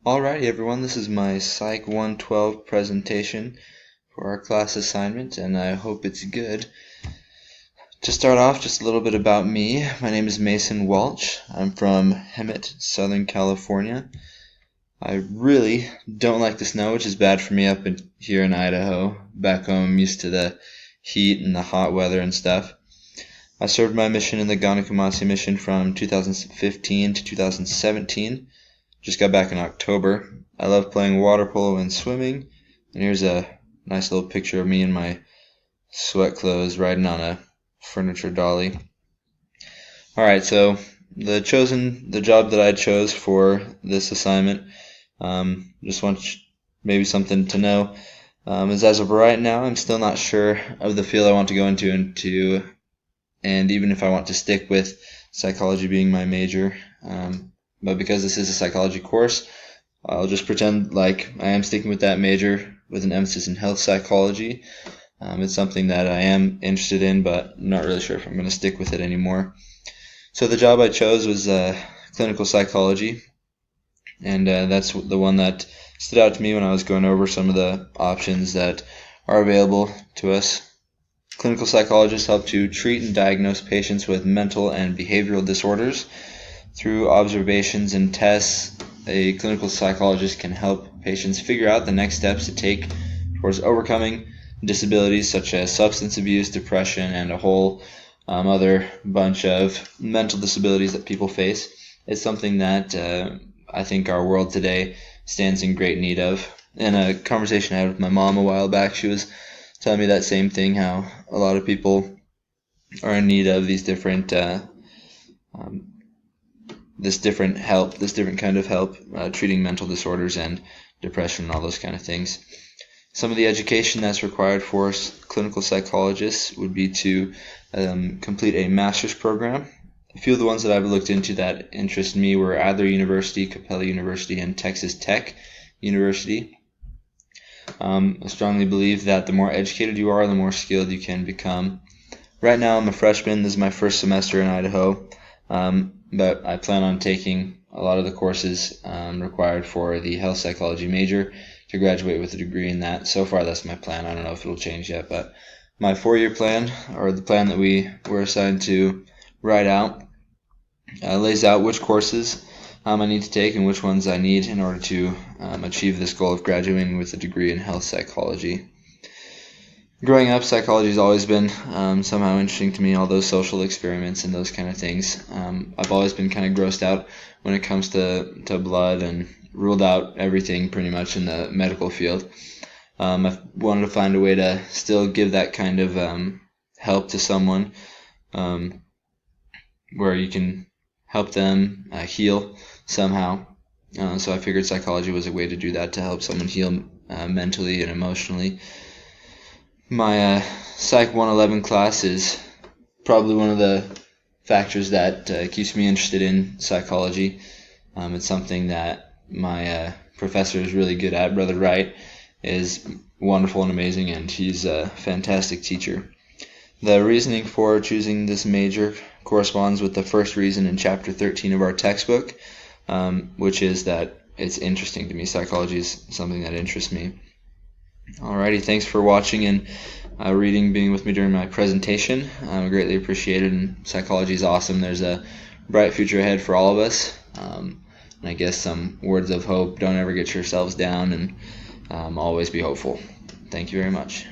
Alrighty everyone, this is my Psych 112 presentation for our class assignment, and I hope it's good. To start off, just a little bit about me. My name is Mason Walsh. I'm from Hemet, Southern California. I really don't like the snow, which is bad for me here in Idaho. Back home, I'm used to the heat and the hot weather and stuff. I served my mission in the Ganacumasi mission from 2015 to 2017. Just got back in October. I love playing water polo and swimming. And here's a nice little picture of me in my sweat clothes riding on a furniture dolly. Alright, so the job that I chose for this assignment, just want maybe something to know, is as of right now, I'm still not sure of the field I want to go into, and even if I want to stick with psychology being my major. But because this is a psychology course, I'll just pretend like I am sticking with that major with an emphasis in health psychology. It's something that I am interested in, but I'm not really sure if I'm going to stick with it anymore. So the job I chose was clinical psychology, and that's the one that stood out to me when I was going over some of the options that are available to us. Clinical psychologists help to treat and diagnose patients with mental and behavioral disorders. Through observations and tests, a clinical psychologist can help patients figure out the next steps to take towards overcoming disabilities such as substance abuse, depression, and a whole other bunch of mental disabilities that people face. It's something that I think our world today stands in great need of. In a conversation I had with my mom a while back, she was telling me that same thing, how a lot of people are in need of these different this different kind of help treating mental disorders and depression and all those kind of things. Some of the education that's required for clinical psychologists would be to complete a master's program. A few of the ones that I've looked into that interest me were Adler University, Capella University, and Texas Tech University. I strongly believe that the more educated you are, the more skilled you can become. Right now I'm a freshman. This is my first semester in Idaho. But I plan on taking a lot of the courses required for the health psychology major to graduate with a degree in that. So far, that's my plan. I don't know if it'll change yet, but my 4-year plan, or the plan that we were assigned to write out, lays out which courses I need to take and which ones I need in order to achieve this goal of graduating with a degree in health psychology. Growing up, psychology has always been somehow interesting to me, all those social experiments and those kind of things. I've always been kind of grossed out when it comes to blood and ruled out everything pretty much in the medical field. I've wanted to find a way to still give that kind of help to someone where you can help them heal somehow. So I figured psychology was a way to do that, to help someone heal mentally and emotionally. My Psych 111 class is probably one of the factors that keeps me interested in psychology. It's something that my professor is really good at. Brother Wright is wonderful and amazing, and he's a fantastic teacher. The reasoning for choosing this major corresponds with the first reason in Chapter 13 of our textbook, which is that it's interesting to me. Psychology is something that interests me. Alrighty, thanks for watching and being with me during my presentation. I greatly appreciate it, and psychology is awesome. There's a bright future ahead for all of us. And I guess some words of hope: don't ever get yourselves down, and always be hopeful. Thank you very much.